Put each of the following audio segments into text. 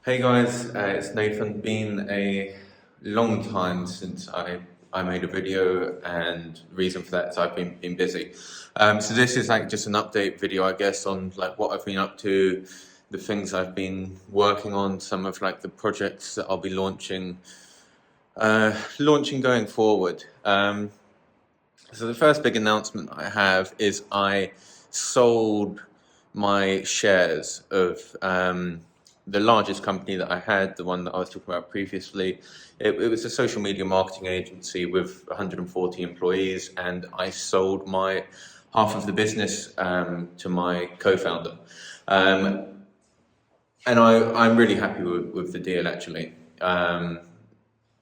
Hey guys, it's Nathan. Been a long time since I made a video, and the reason for that is I've been busy. So this is like just an update video, I guess, on like what I've been up to, the things I've been working on, some of like the projects that I'll be launching going forward. So the first big announcement I have is I sold my shares of the largest company that I had, the one that I was talking about previously. It was a social media marketing agency with 140 employees, and I sold my half of the business to my co-founder. And I'm really happy with the deal, actually.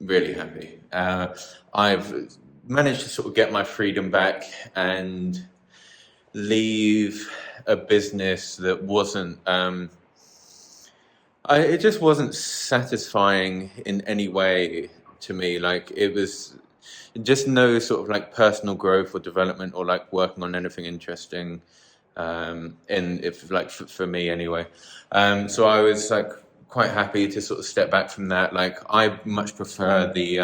Really happy. I've managed to sort of get my freedom back and leave a business that wasn't it just wasn't satisfying in any way to me. Like, it was just no sort of like personal growth or development or like working on anything interesting, in if like for me anyway. So I was like quite happy to sort of step back from that. Like, I much prefer the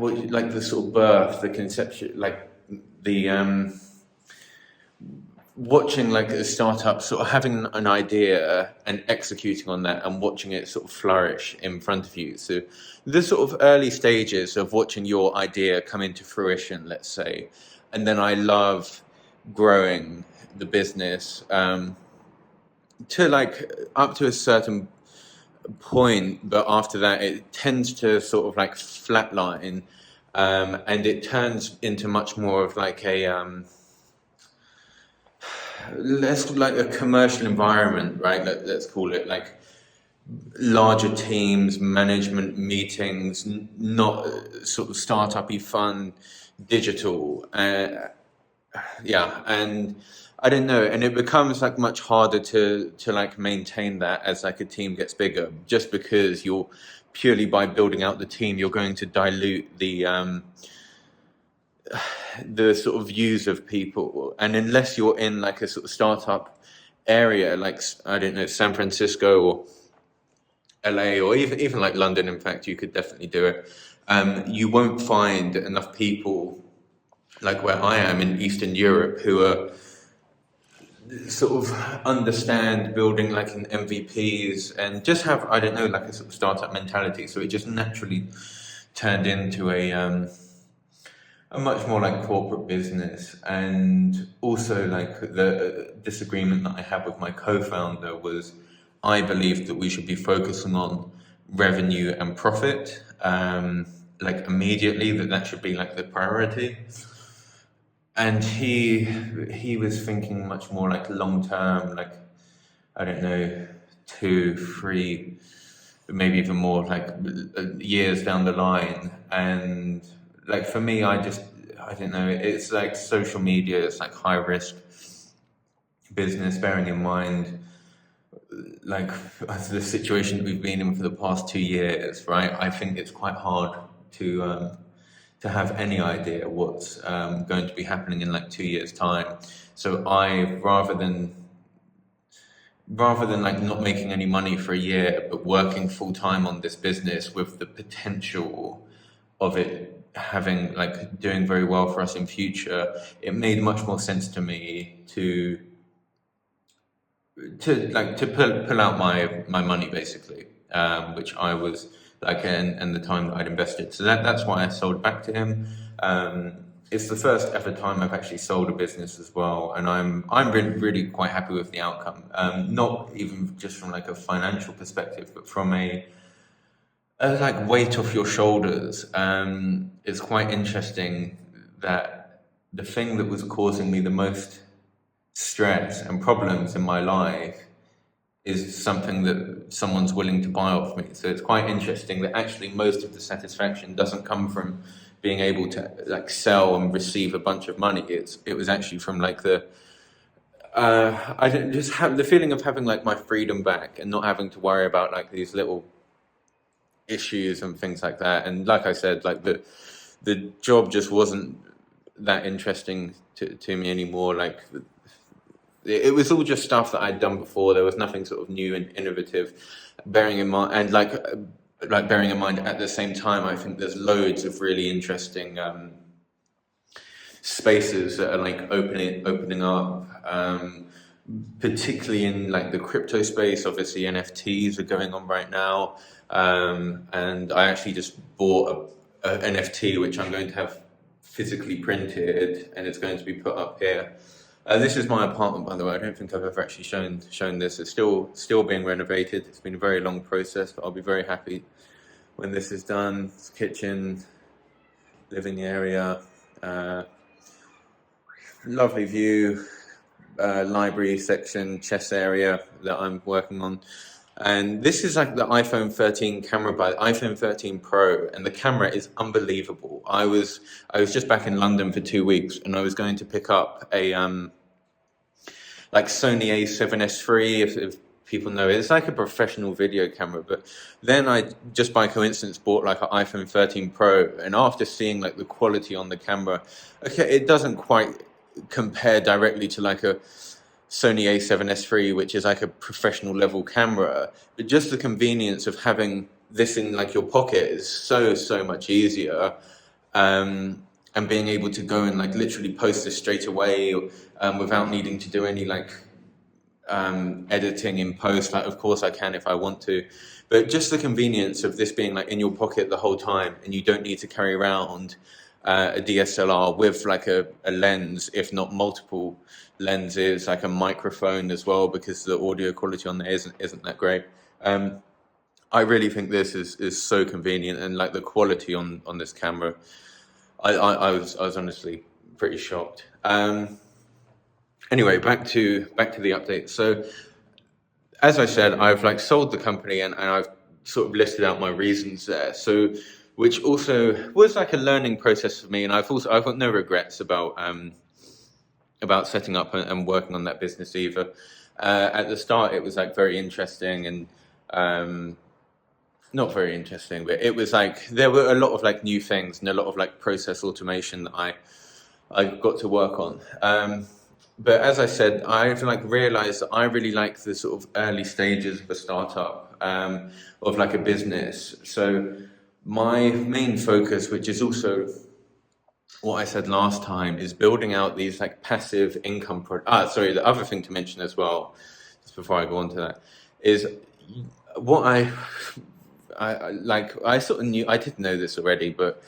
like the sort of birth, the conception, like the watching like a startup sort of having an idea and executing on that and watching it sort of flourish in front of you. So the sort of early stages of watching your idea come into fruition, let's say. And then I love growing the business to like up to a certain point, but after that it tends to sort of like flatline, and it turns into much more of like a let's like a commercial environment, right? Let's call it like larger teams, management meetings, not sort of startup-y fun, digital. Yeah, and I don't know, and it becomes like much harder to like maintain that as like a team gets bigger, just because you're purely by building out the team, you're going to dilute the sort of views of people. And unless you're in like a sort of startup area, like, I don't know, San Francisco or LA, or even like London, in fact, you could definitely do it. You won't find enough people like where I am in Eastern Europe who are sort of understand building like an MVPs and just have, I don't know, like a sort of startup mentality. So it just naturally turned into a much more like corporate business. And also like the disagreement that I had with my co-founder was, I believed that we should be focusing on revenue and profit, like immediately, that should be like the priority. And he was thinking much more like long term, like, I don't know, 2, 3, maybe even more, like years down the line. And like for me, I don't know, it's like social media, it's like high risk business, bearing in mind like the situation that we've been in for the past 2 years, right? I think it's quite hard to have any idea what's going to be happening in like 2 years' time. So I rather than like not making any money for a year, but working full time on this business with the potential of it having like doing very well for us in future, it made much more sense to me to pull out my money basically, which I was like, and the time that I'd invested. So that's why I sold back to him. It's the first ever time I've actually sold a business as well, and I'm really quite happy with the outcome. Not even just from like a financial perspective, but from a like weight off your shoulders. It's quite interesting that the thing that was causing me the most stress and problems in my life is something that someone's willing to buy off me. So it's quite interesting that actually most of the satisfaction doesn't come from being able to like sell and receive a bunch of money. It was actually from like I didn't just have the feeling of having like my freedom back and not having to worry about like these little issues and things like that. And like I said, like the job just wasn't that interesting to me anymore. Like it was all just stuff that I'd done before. There was nothing sort of new and innovative. Bearing in mind, and like bearing in mind at the same time, I think there's loads of really interesting spaces that are like opening up. Particularly in like the crypto space. Obviously NFTs are going on right now, and I actually just bought a NFT which I'm going to have physically printed, and it's going to be put up here. This is my apartment, by the way. I don't think I've ever actually shown this. It's still being renovated. It's been a very long process, but I'll be very happy when this is done. It's kitchen, living area, lovely view, library section, chess area that I'm working on. And this is like the iPhone 13 camera, by the iPhone 13 Pro, and the camera is unbelievable. I was just back in London for 2 weeks, and I was going to pick up a like Sony A7S III, if people know it. It's like a professional video camera, but then I just by coincidence bought like an iPhone 13 Pro, and after seeing like the quality on the camera, okay, it doesn't quite compare directly to like a Sony A7S III, which is like a professional level camera, but just the convenience of having this in like your pocket is so much easier, and being able to go and like literally post this straight away, without needing to do any like editing in post. Like of course I can if I want to, but just the convenience of this being like in your pocket the whole time, and you don't need to carry around a DSLR with like a lens, if not multiple lenses, like a microphone as well, because the audio quality on there isn't that great. I really think this is so convenient, and like the quality on this camera, I was honestly pretty shocked. Anyway, back to the update. So as I said, I've like sold the company, and I've sort of listed out my reasons there. So which also was like a learning process for me, and I've got no regrets about setting up and working on that business either. At the start, it was like very interesting, and not very interesting, but it was like there were a lot of like new things and a lot of like process automation that I got to work on. But as I said, I've like realized that I really like the sort of early stages of a startup, of like a business. So my main focus, which is also what I said last time, is building out these like passive income sorry, the other thing to mention as well, just before I go on to that, is what I sort of knew, I did know this already, but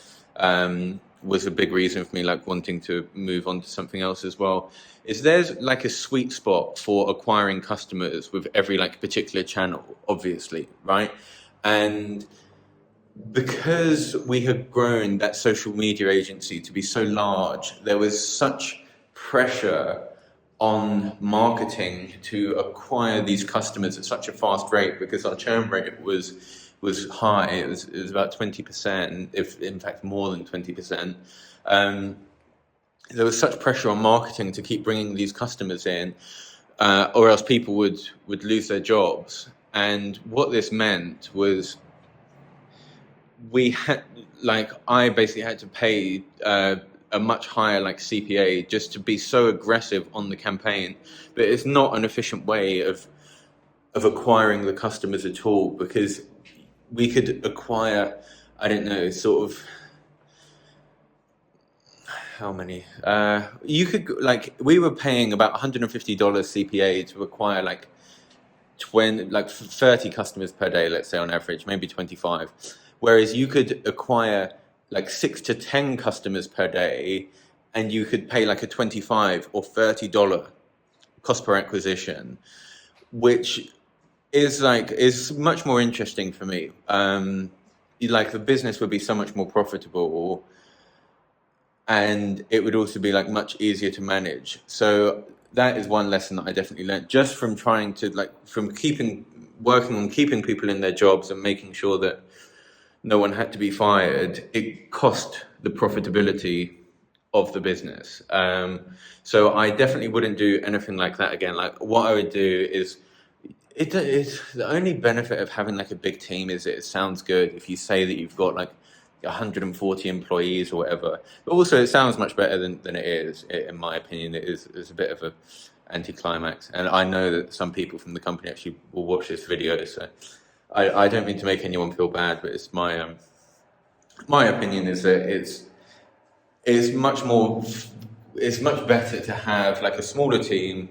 was a big reason for me like wanting to move on to something else as well, is there's like a sweet spot for acquiring customers with every like particular channel, obviously, right? And because we had grown that social media agency to be so large, there was such pressure on marketing to acquire these customers at such a fast rate, because our churn rate was high. It was about 20%, if in fact more than 20%. There was such pressure on marketing to keep bringing these customers in, or else people would lose their jobs. And what this meant was I basically had to pay a much higher like CPA just to be so aggressive on the campaign. But it's not an efficient way of acquiring the customers at all, because we could acquire, I don't know, sort of how many, you could like, we were paying about $150 CPA to acquire like 30 customers per day, let's say on average, maybe 25. Whereas you could acquire like 6 to 10 customers per day, and you could pay like a $25 or $30 cost per acquisition, which is much more interesting for me. Like the business would be so much more profitable, and it would also be like much easier to manage. So that is one lesson that I definitely learned just from trying to working on keeping people in their jobs and making sure that no one had to be fired. It cost the profitability of the business. So I definitely wouldn't do anything like that again. Like what I would do is, it's the only benefit of having like a big team is it sounds good if you say that you've got like 140 employees or whatever, but also it sounds much better than it is. In my opinion, it is a bit of anticlimax. And I know that some people from the company actually will watch this video, so I don't mean to make anyone feel bad, but it's my opinion is that it's much better to have like a smaller team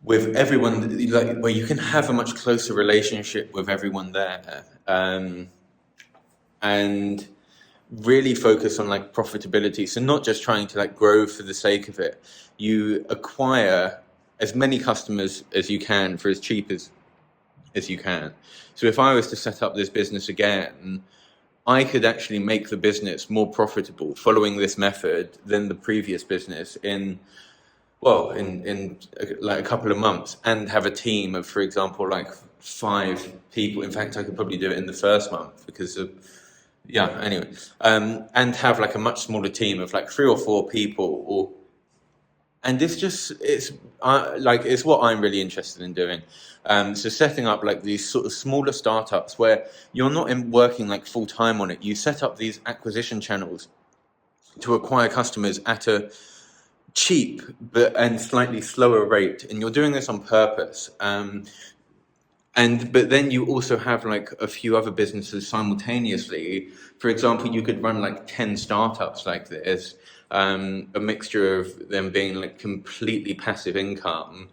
with everyone, like where you can have a much closer relationship with everyone there, and really focus on like profitability. So not just trying to like grow for the sake of it. You acquire as many customers as you can for as cheap as you can. So if I was to set up this business again, I could actually make the business more profitable following this method than the previous business in like a couple of months, and have a team of, for example, like 5 people. In fact, I could probably do it in the first month because of, anyway, and have like a much smaller team of like 3 or 4 people, and it's what I'm really interested in doing. So setting up like these sort of smaller startups where you're not working like full time on it. You set up these acquisition channels to acquire customers at a cheap and slightly slower rate, and you're doing this on purpose. But then you also have like a few other businesses simultaneously. For example, you could run like 10 startups like this, a mixture of them being like completely passive income,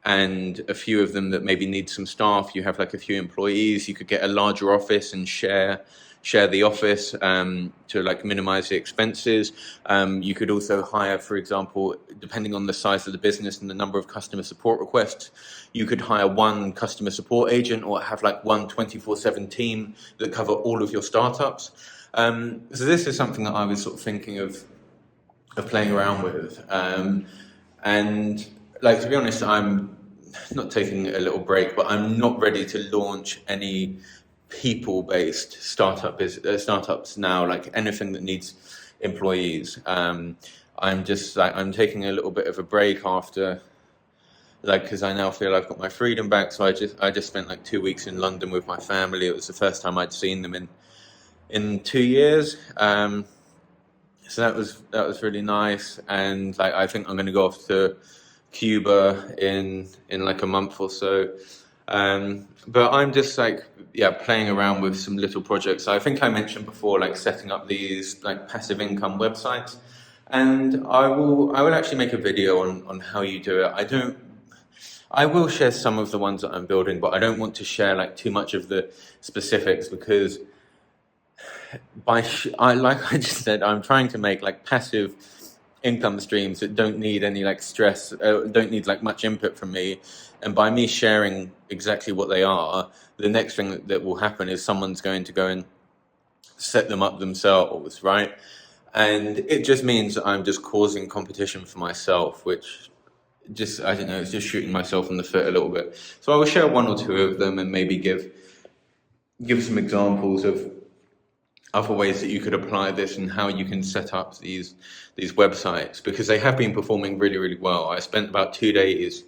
and a few of them that maybe need some staff. You have like a few employees. You could get a larger office and share the office to like minimize the expenses. You could also hire, for example, depending on the size of the business and the number of customer support requests, you could hire one customer support agent or have like one 24/7 team that cover all of your startups. So this is something that I was sort of thinking of playing around with. And like, to be honest, I'm not taking a little break, but I'm not ready to launch any people-based startups now, like anything that needs employees. I'm just like, I'm taking a little bit of a break after, like, because I now feel I've got my freedom back. So I just spent like 2 weeks in London with my family. It was the first time I'd seen them in 2 years. So that was really nice. And like, I think I'm going to go off to Cuba in like a month or so. But I'm just like, playing around with some little projects. So I think I mentioned before, like setting up these like passive income websites, and I will actually make a video on how you do it. I will share some of the ones that I'm building, but I don't want to share like too much of the specifics, because like I just said, I'm trying to make like passive income streams that don't need any like stress, don't need like much input from me. And by me sharing exactly what they are, the next thing that will happen is someone's going to go and set them up themselves, right? And it just means that I'm just causing competition for myself, which just, I don't know, it's just shooting myself in the foot a little bit. So I will share 1 or 2 of them and maybe give some examples of other ways that you could apply this and how you can set up these websites, because they have been performing really, really well. I spent about 2 days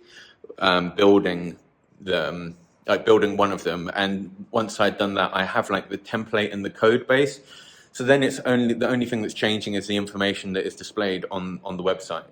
building them, like building one of them, and once I'd done that, I have like the template and the code base. So then it's the only thing that's changing is the information that is displayed on the website.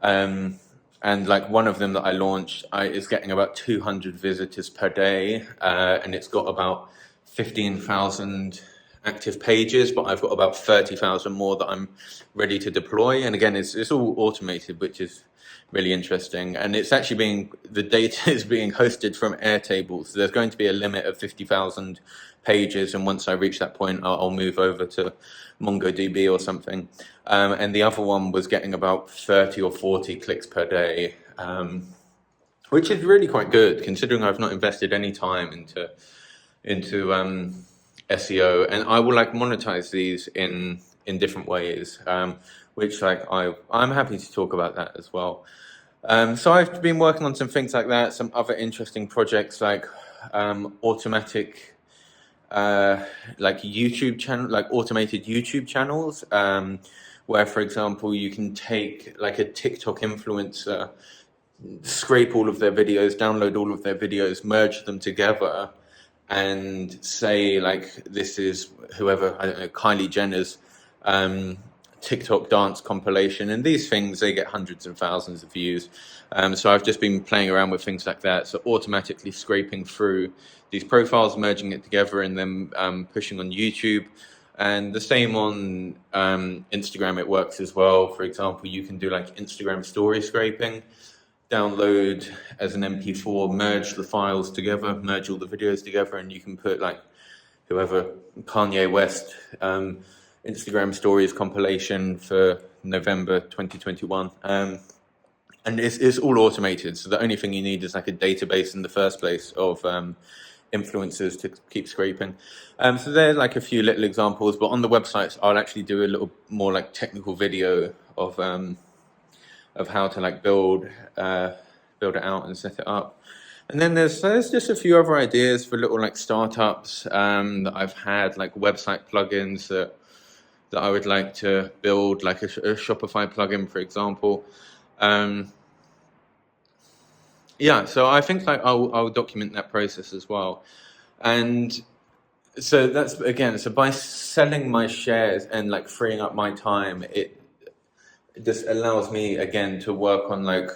And like one of them that I launched, is getting about 200 visitors per day, and it's got about 15,000 active pages, but I've got about 30,000 more that I'm ready to deploy. And again, it's all automated, which is really interesting. And it's actually the data is being hosted from Airtable. So there's going to be a limit of 50,000 pages. And once I reach that point, I'll move over to MongoDB or something. And the other one was getting about 30 or 40 clicks per day, which is really quite good considering I've not invested any time into SEO. And I will like monetize these in different ways, which like I'm happy to talk about that as well. So I've been working on some things like that, some other interesting projects like automatic like YouTube channel, like automated YouTube channels, where, for example, you can take like a TikTok influencer, scrape all of their videos, download all of their videos, merge them together, and say like, this is whoever, I don't know, Kylie Jenner's TikTok dance compilation, and these things, they get hundreds of thousands of views. So I've just been playing around with things like that, so automatically scraping through these profiles, merging it together, and then pushing on YouTube. And the same on Instagram, it works as well. For example, you can do like Instagram story scraping, download as an MP4, merge the files together, merge all the videos together, and you can put like whoever, Kanye West, Instagram stories compilation for November 2021. And it's all automated. So the only thing you need is like a database in the first place of influencers to keep scraping. So there are like a few little examples, but on the websites, I'll actually do a little more like technical video of how to like build it out and set it up. And then there's just a few other ideas for little like startups that I've had, like website plugins that I would like to build, like a Shopify plugin, for example. Yeah, so I think like I'll document that process as well. And so that's, again, so by selling my shares and like freeing up my time, it just allows me again to work on like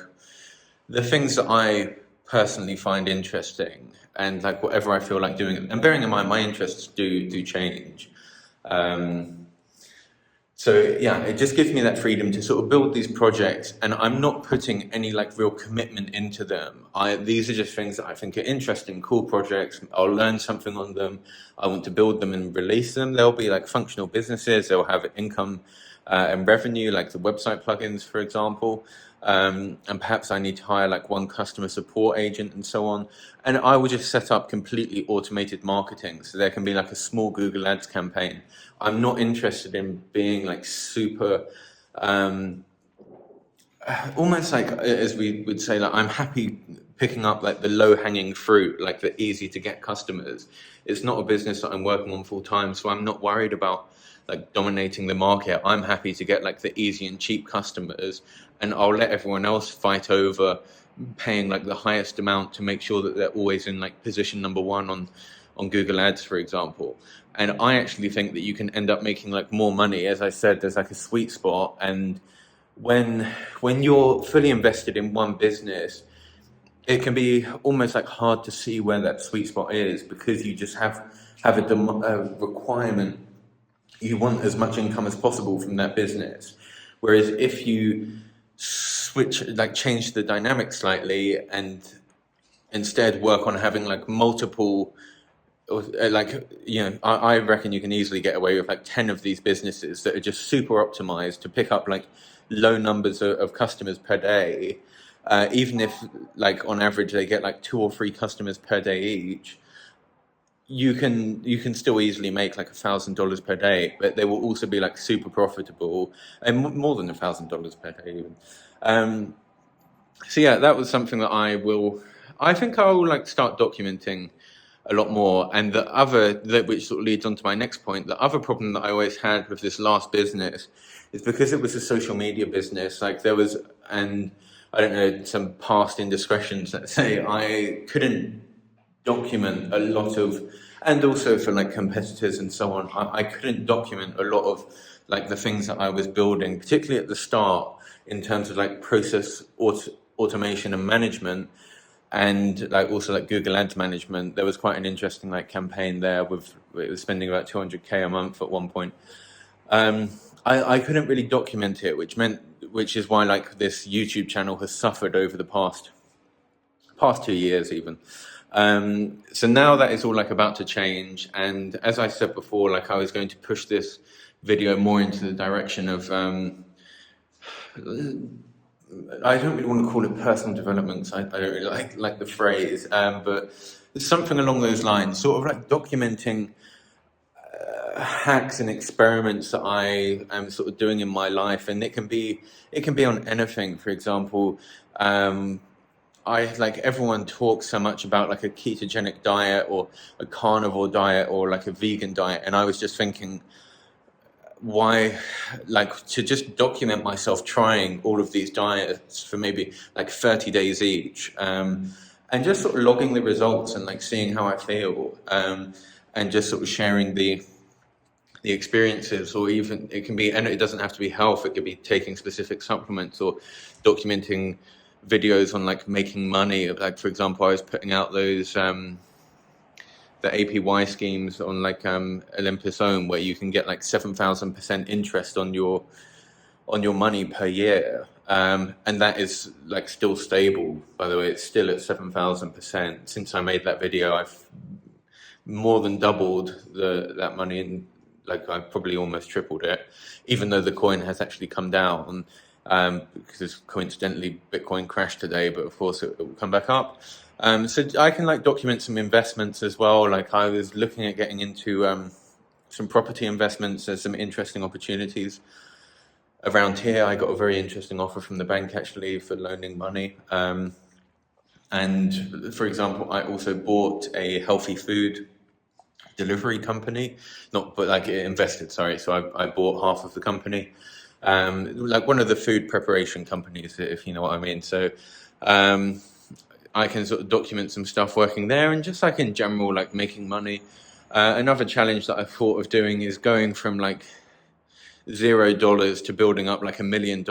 the things that I personally find interesting, and like whatever I feel like doing. And bearing in mind, my interests do change. So yeah, it just gives me that freedom to sort of build these projects, and I'm not putting any like real commitment into them. These are just things that I think are interesting, cool projects. I'll learn something on them. I want to build them and release them. They'll be like functional businesses. They'll have income and revenue, like the website plugins, for example. And perhaps I need to hire like one customer support agent and so on. And I will just set up completely automated marketing. So there can be like a small Google Ads campaign. I'm not interested in being like super, almost like, as we would say, like I'm happy picking up like the low hanging fruit, like the easy to get customers. It's not a business that I'm working on full time. So I'm not worried about like dominating the market. I'm happy to get like the easy and cheap customers, and I'll let everyone else fight over paying like the highest amount to make sure that they're always in like position number one on Google Ads, for example. And I actually think that you can end up making like more money. As I said, there's like a sweet spot, and when you're fully invested in one business, it can be almost like hard to see where that sweet spot is, because you just have a requirement. You want as much income as possible from that business. Whereas if you change the dynamic slightly and instead work on having like multiple, I reckon you can easily get away with like 10 of these businesses that are just super optimized to pick up like low numbers of customers per day. Even if like on average they get like 2 or 3 customers per day each, you can still easily make like $1,000 per day, but they will also be like super profitable, and more than $1,000 per day even. So yeah, that was something that I think I'll like start documenting a lot more. And which sort of leads on to my next point, the other problem that I always had with this last business is because it was a social media business, like there was, and I don't know, some past indiscretions, let's say, I couldn't document a lot of, and also for like competitors and so on, I couldn't document a lot of like the things that I was building, particularly at the start, in terms of like process automation and management, and like also like Google Ads management. There was quite an interesting like campaign there it was spending about 200K a month at one point. I couldn't really document it, which is why like this YouTube channel has suffered over the past 2 years even. So now that is all like about to change, and as I said before, like I was going to push this video more into the direction of I don't really want to call it personal development. I don't really like the phrase, but it's something along those lines, sort of like documenting hacks and experiments that I am sort of doing in my life, and it can be on anything. For example, everyone talks so much about like a ketogenic diet or a carnivore diet or like a vegan diet, and I was just thinking, why, like, to just document myself trying all of these diets for maybe like 30 days each, and just sort of logging the results and like seeing how I feel, and just sort of sharing the the experiences, or even it can be, and it doesn't have to be health, it could be taking specific supplements or documenting videos on like making money. Like, for example, I was putting out those the APY schemes on like Olympus Own, where you can get like 7,000% interest on your money per year, and that is like still stable, by the way. It's still at 7,000%. Since I made that video, I've more than doubled that money, and like I've probably almost tripled it, even though the coin has actually come down, because coincidentally Bitcoin crashed today, but of course it will come back up. So I can like document some investments as well. Like I was looking at getting into some property investments. There's some interesting opportunities around here. I got a very interesting offer from the bank actually for loaning money. And for example, I also bought a healthy food delivery company, not but like invested, sorry. So I bought half of the company, like one of the food preparation companies, if you know what I mean. So I can sort of document some stuff working there, and just like in general, like making money. Another challenge that I thought of doing is going from like $0 to building up like $1 million,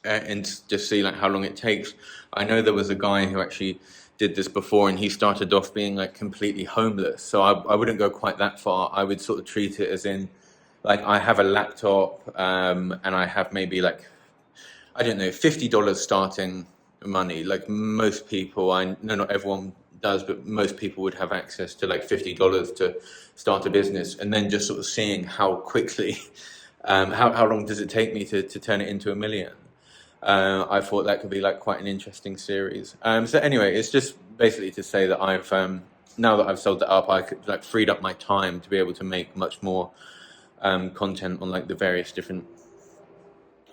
and just see like how long it takes. I know there was a guy who actually did this before, and he started off being like completely homeless. So I wouldn't go quite that far. I would sort of treat it as in like I have a laptop, and I have maybe like, I don't know, $50 starting money. Like most people, I know not everyone does, but most people would have access to like $50 to start a business, and then just sort of seeing how quickly, how long does it take me to turn it into $1 million. I thought that could be like quite an interesting series. So anyway, it's just basically to say that I've now that I've sold that up, I could like freed up my time to be able to make much more content on like the various different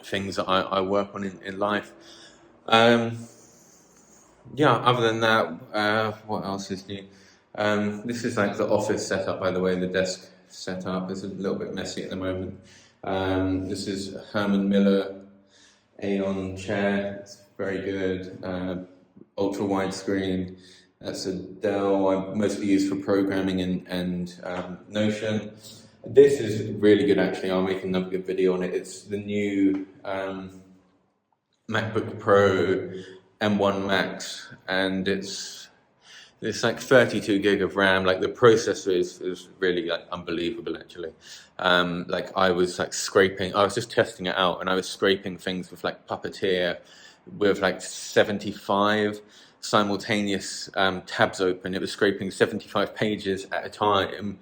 things that I work on in life. Yeah, other than that, what else is new? This is like the office setup, by the way. The desk setup is a little bit messy at the moment. This is Herman Miller Aeon chair. It's very good. Ultra wide screen. That's a Dell. I mostly use for programming and Notion. This is really good actually. I'll make another good video on it. It's the new MacBook Pro M1 Max, and it's like 32 gig of RAM. Like the processor is really like unbelievable actually. Like I was like scraping, I was just testing it out, and I was scraping things with like Puppeteer with like 75 simultaneous tabs open. It was scraping 75 pages at a time,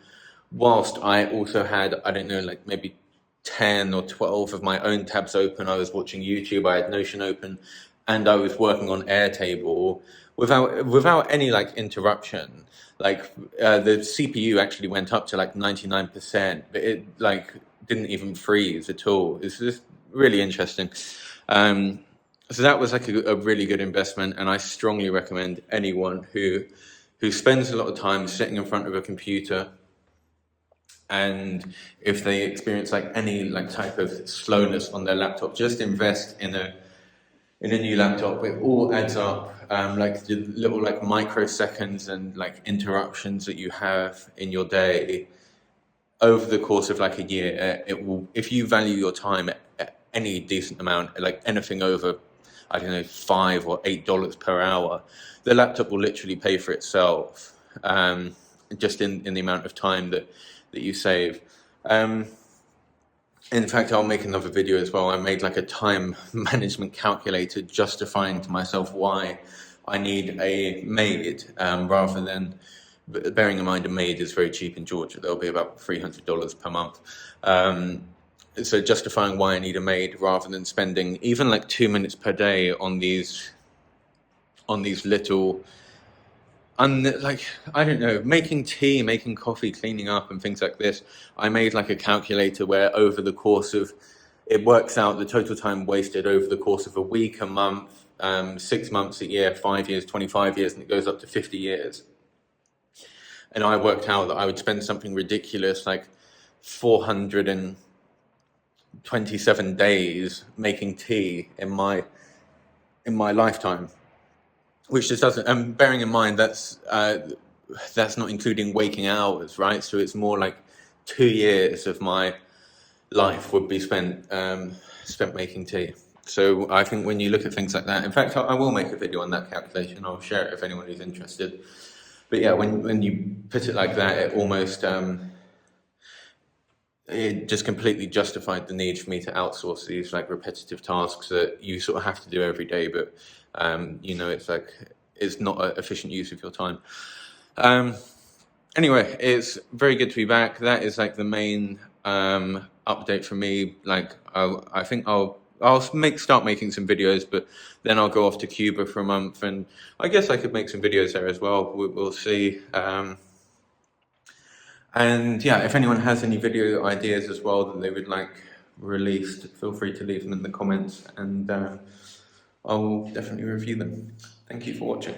whilst I also had, I don't know, like maybe 10 or 12 of my own tabs open. I was watching YouTube, I had Notion open, and I was working on Airtable without any like interruption. Like the CPU actually went up to like 99%, but it like didn't even freeze at all. It's just really interesting. So that was like a really good investment, and I strongly recommend anyone who spends a lot of time sitting in front of a computer, and if they experience like any like type of slowness on their laptop, just invest in a new laptop. It all adds up. Like the little like microseconds and like interruptions that you have in your day over the course of like a year, it will, if you value your time at any decent amount, like anything over, I don't know, $5 or $8 per hour, the laptop will literally pay for itself, just in the amount of time that you save. In fact, I'll make another video as well. I made like a time management calculator, justifying to myself why I need a maid, rather than, bearing in mind a maid is very cheap in Georgia. They'll be about $300 per month. So justifying why I need a maid rather than spending even like 2 minutes per day on these little, like, I don't know, making tea, making coffee, cleaning up and things like this. I made like a calculator where over the course of, it works out the total time wasted over the course of a week, a month, 6 months, a year, 5 years, 25 years, and it goes up to 50 years. And I worked out that I would spend something ridiculous like 427 days making tea in my lifetime. Which just doesn't, and bearing in mind that's not including waking hours, right? So it's more like 2 years of my life would be spent making tea. So I think when you look at things like that, in fact, I will make a video on that calculation. I'll share it if anyone is interested. But yeah, when you put it like that, it almost it just completely justified the need for me to outsource these like repetitive tasks that you sort of have to do every day. But you know, it's like it's not an efficient use of your time. Anyway, it's very good to be back. That is like the main update for me. Like I think I'll start making some videos, but then I'll go off to Cuba for a month, and I guess I could make some videos there as well. We'll see. And yeah, if anyone has any video ideas as well that they would like released, feel free to leave them in the comments, and I'll definitely review them. Thank you for watching.